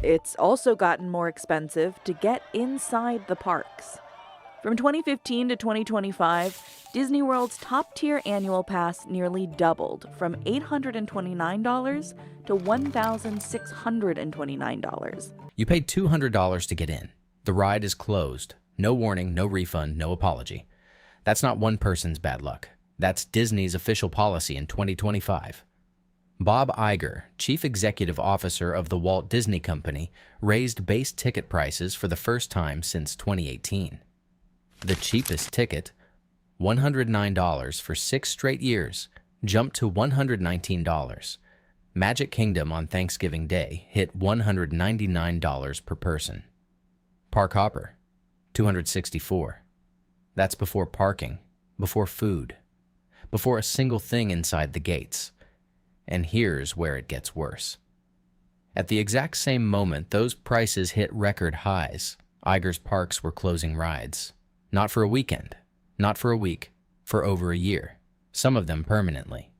It's also gotten more expensive to get inside the parks. From 2015 to 2025, Disney World's top-tier annual pass nearly doubled from $829 to $1,629. You paid $200 to get in. The ride is closed. No warning, no refund, no apology. That's not one person's bad luck. That's Disney's official policy in 2025. Bob Iger, chief executive officer of the Walt Disney Company, raised base ticket prices for the first time since 2018. The cheapest ticket, $109 for 6 straight years, jumped to $119. Magic Kingdom on Thanksgiving Day hit $199 per person. Park hopper, $264. That's before parking, before food, before a single thing inside the gates. And here's where it gets worse. At the exact same moment those prices hit record highs, Iger's parks were closing rides. Not for a weekend, not for a week, for over a year, some of them permanently.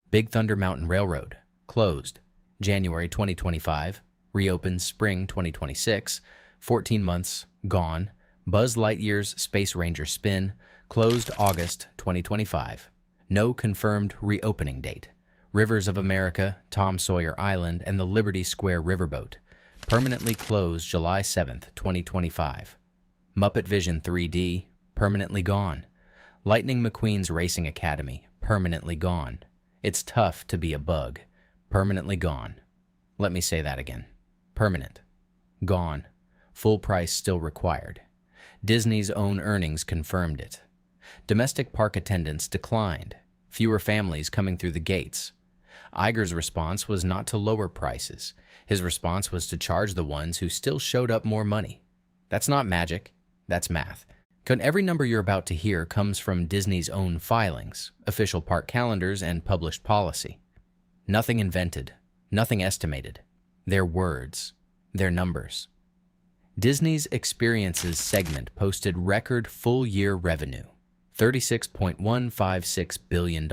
Big Thunder Mountain Railroad, closed, January 2025, reopens spring 2026, 14 months, gone. Buzz Lightyear's Space Ranger Spin, closed August 2025. No confirmed reopening date. Rivers of America, Tom Sawyer Island, and the Liberty Square Riverboat, permanently closed July 7th, 2025. Muppet Vision 3D, permanently gone. Lightning McQueen's Racing Academy, permanently gone. It's tough to be a bug, permanently gone. Let me say that again. Permanent. Gone. Full price still required. Disney's own earnings confirmed it. Domestic park attendance declined. Fewer families coming through the gates. Iger's response was not to lower prices. His response was to charge the ones who still showed up more money. That's not magic. That's math. Every number you're about to hear comes from Disney's own filings, official park calendars, and published policy. Nothing invented. Nothing estimated. They're words. They're numbers. Disney's Experiences segment posted record full-year revenue, $36.156 billion,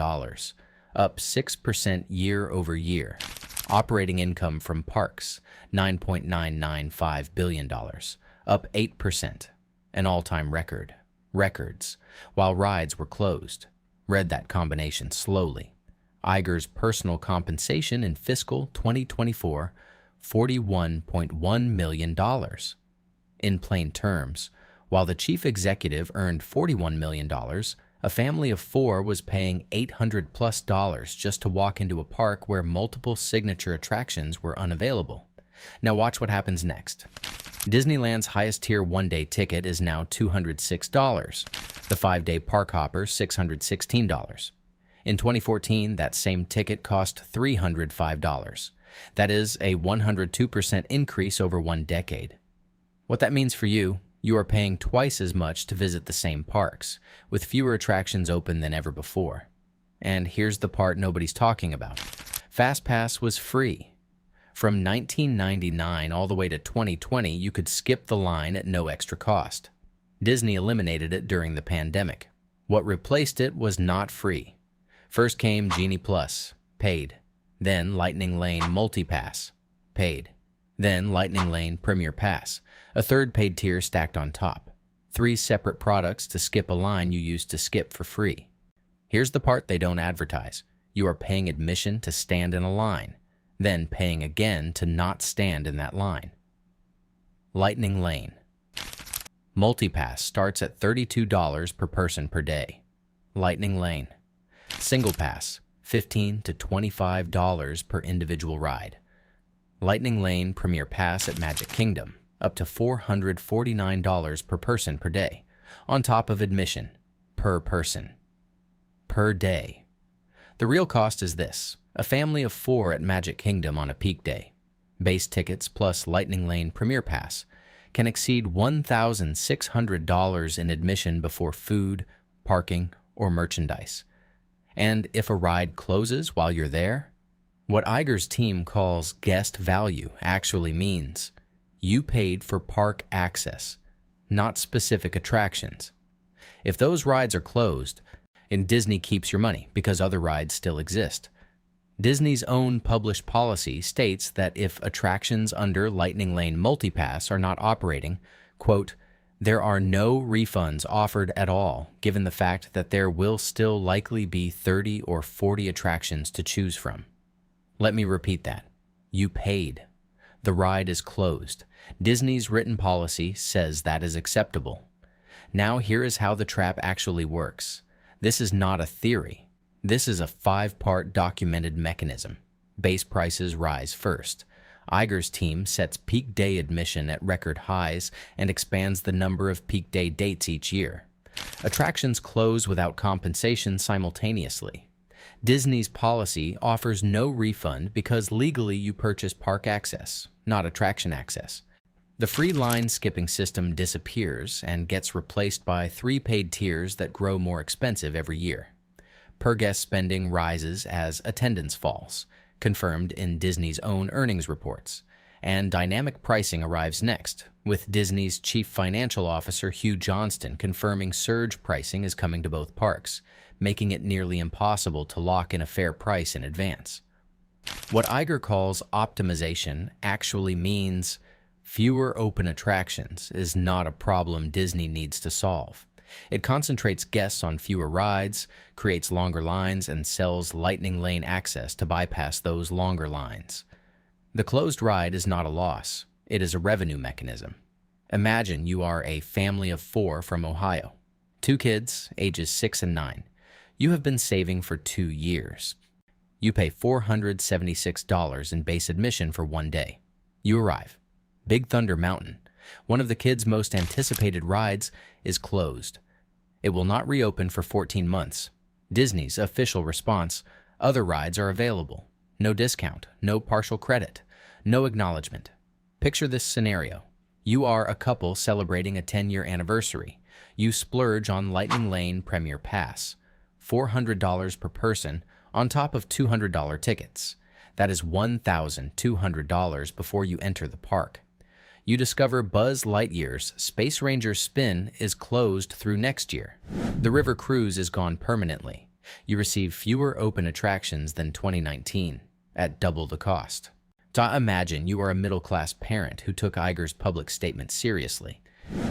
up 6% year over year. Operating income from parks, $9.995 billion, up 8%, an all-time record. Records, while rides were closed. Read that combination slowly. Iger's personal compensation in fiscal 2024, $41.1 million. In plain terms, while the chief executive earned $41 million, a family of 4 was paying $800+ just to walk into a park where multiple signature attractions were unavailable. Now watch what happens next. Disneyland's highest tier one-day ticket is now $206, the 5-day park hopper $616. In 2014, that same ticket cost $305. That is a 102% increase over 1 decade. What that means for you, you are paying twice as much to visit the same parks, with fewer attractions open than ever before. And here's the part nobody's talking about. FastPass was free. From 1999 all the way to 2020, you could skip the line at no extra cost. Disney eliminated it during the pandemic. What replaced it was not free. First came Genie Plus, paid. Then Lightning Lane MultiPass, paid. Then Lightning Lane Premier Pass, a third paid tier stacked on top. 3 separate products to skip a line you used to skip for free. Here's the part they don't advertise. You are paying admission to stand in a line, then paying again to not stand in that line. Lightning Lane. MultiPass starts at $32 per person per day. Lightning Lane. Single Pass, $15 to $25 per individual ride. Lightning Lane Premier Pass at Magic Kingdom, up to $449 per person per day, on top of admission, per person, per day. The real cost is this: a family of 4 at Magic Kingdom on a peak day. Base tickets plus Lightning Lane Premier Pass can exceed $1,600 in admission before food, parking, or merchandise. And if a ride closes while you're there, what Iger's team calls guest value actually means you paid for park access, not specific attractions. If those rides are closed, and Disney keeps your money because other rides still exist. Disney's own published policy states that if attractions under Lightning Lane Multipass are not operating, quote, there are no refunds offered at all, given the fact that there will still likely be 30 or 40 attractions to choose from. Let me repeat that. You paid. The ride is closed. Disney's written policy says that is acceptable. Now here is how the trap actually works. This is not a theory. This is a 5-part documented mechanism. Base prices rise first. Iger's team sets peak day admission at record highs and expands the number of peak day dates each year. Attractions close without compensation simultaneously. Disney's policy offers no refund because legally you purchase park access, not attraction access. The free line skipping system disappears and gets replaced by 3 paid tiers that grow more expensive every year. Per-guest spending rises as attendance falls, confirmed in Disney's own earnings reports. And dynamic pricing arrives next, with Disney's chief financial officer Hugh Johnston confirming surge pricing is coming to both parks, making it nearly impossible to lock in a fair price in advance. What Iger calls optimization actually means fewer open attractions is not a problem Disney needs to solve. It concentrates guests on fewer rides, creates longer lines, and sells Lightning Lane access to bypass those longer lines. The closed ride is not a loss. It is a revenue mechanism. Imagine you are a family of 4 from Ohio. 2 kids, ages 6 and 9. You have been saving for 2 years. You pay $476 in base admission for 1 day. You arrive. Big Thunder Mountain, one of the kids' most anticipated rides, is closed. It will not reopen for 14 months. Disney's official response: other rides are available. No discount, no partial credit, no acknowledgement. Picture this scenario. You are a couple celebrating a 10-year anniversary. You splurge on Lightning Lane Premier Pass, $400 per person on top of $200 tickets. That is $1,200 before you enter the park. You discover Buzz Lightyear's Space Ranger Spin is closed through next year. The River Cruise is gone permanently. You receive fewer open attractions than 2019, at double the cost. To imagine you are a middle-class parent who took Iger's public statement seriously.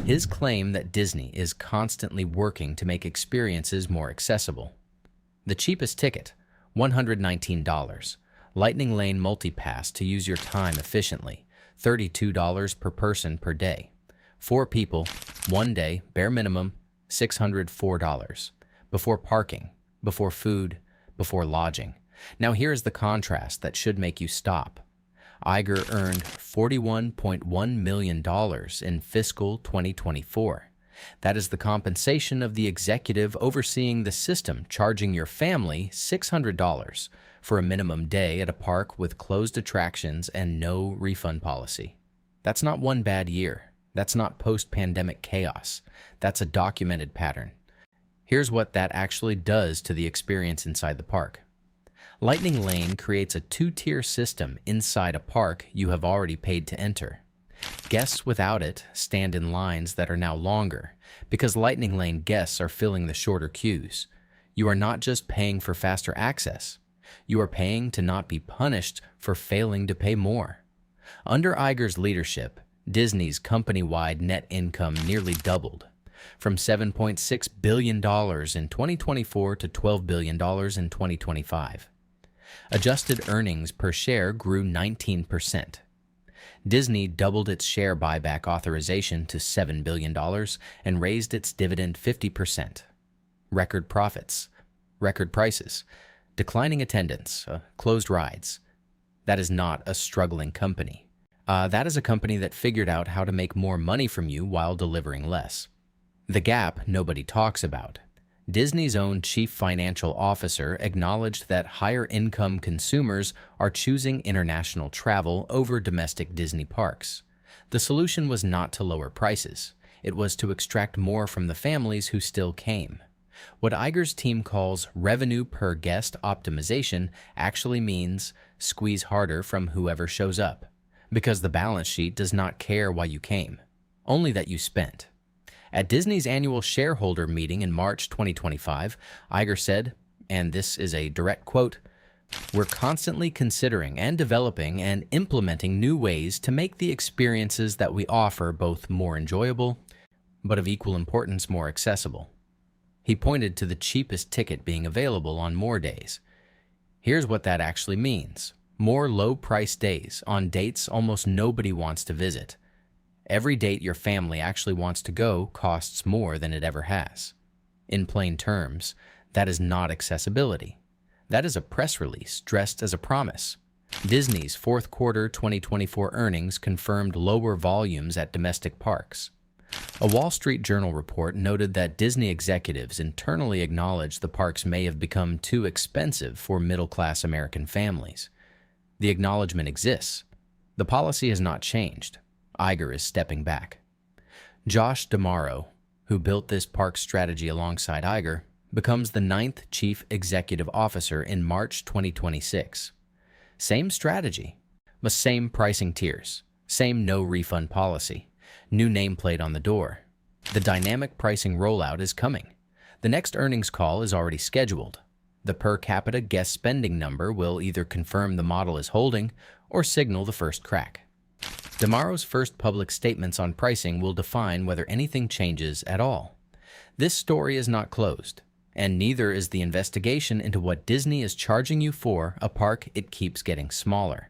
His claim that Disney is constantly working to make experiences more accessible. The cheapest ticket, $119. Lightning Lane Multipass to use your time efficiently. $32 per person per day. 4 people, 1 day, bare minimum, $604. Before parking, before food, before lodging. Now here's the contrast that should make you stop. Iger earned $41.1 million in fiscal 2024. That is the compensation of the executive overseeing the system, charging your family $600 for a minimum day at a park with closed attractions and no refund policy. That's not one bad year. That's not post-pandemic chaos. That's a documented pattern. Here's what that actually does to the experience inside the park. Lightning Lane creates a 2-tier system inside a park you have already paid to enter. Guests without it stand in lines that are now longer because Lightning Lane guests are filling the shorter queues. You are not just paying for faster access. You are paying to not be punished for failing to pay more. Under Iger's leadership, Disney's company-wide net income nearly doubled, from $7.6 billion in 2024 to $12 billion in 2025. Adjusted earnings per share grew 19%. Disney doubled its share buyback authorization to $7 billion and raised its dividend 50%. Record profits, record prices, declining attendance, closed rides. That is not a struggling company. That is a company that figured out how to make more money from you while delivering less. The gap nobody talks about. Disney's own chief financial officer acknowledged that higher-income consumers are choosing international travel over domestic Disney parks. The solution was not to lower prices. It was to extract more from the families who still came. What Iger's team calls revenue per guest optimization actually means squeeze harder from whoever shows up, because the balance sheet does not care why you came, only that you spent. At Disney's annual shareholder meeting in March 2025, Iger said, and this is a direct quote, We're constantly considering and developing and implementing new ways to make the experiences that we offer both more enjoyable, but of equal importance more accessible. He pointed to the cheapest ticket being available on more days. Here's what that actually means. More low-price days on dates almost nobody wants to visit. Every date your family actually wants to go costs more than it ever has. In plain terms, that is not accessibility. That is a press release dressed as a promise. Disney's fourth quarter 2024 earnings confirmed lower volumes at domestic parks. A Wall Street Journal report noted that Disney executives internally acknowledged the parks may have become too expensive for middle-class American families. The acknowledgement exists. The policy has not changed. Iger is stepping back. Josh D'Amaro, who built this park strategy alongside Iger, becomes the 9th chief executive officer in March 2026. Same strategy, but same pricing tiers, same no refund policy. New nameplate on the door. The dynamic pricing rollout is coming. The next earnings call is already scheduled. The per capita guest spending number will either confirm the model is holding or signal the first crack. D'Amaro's first public statements on pricing will define whether anything changes at all. This story is not closed, and neither is the investigation into what Disney is charging you for a park it keeps getting smaller.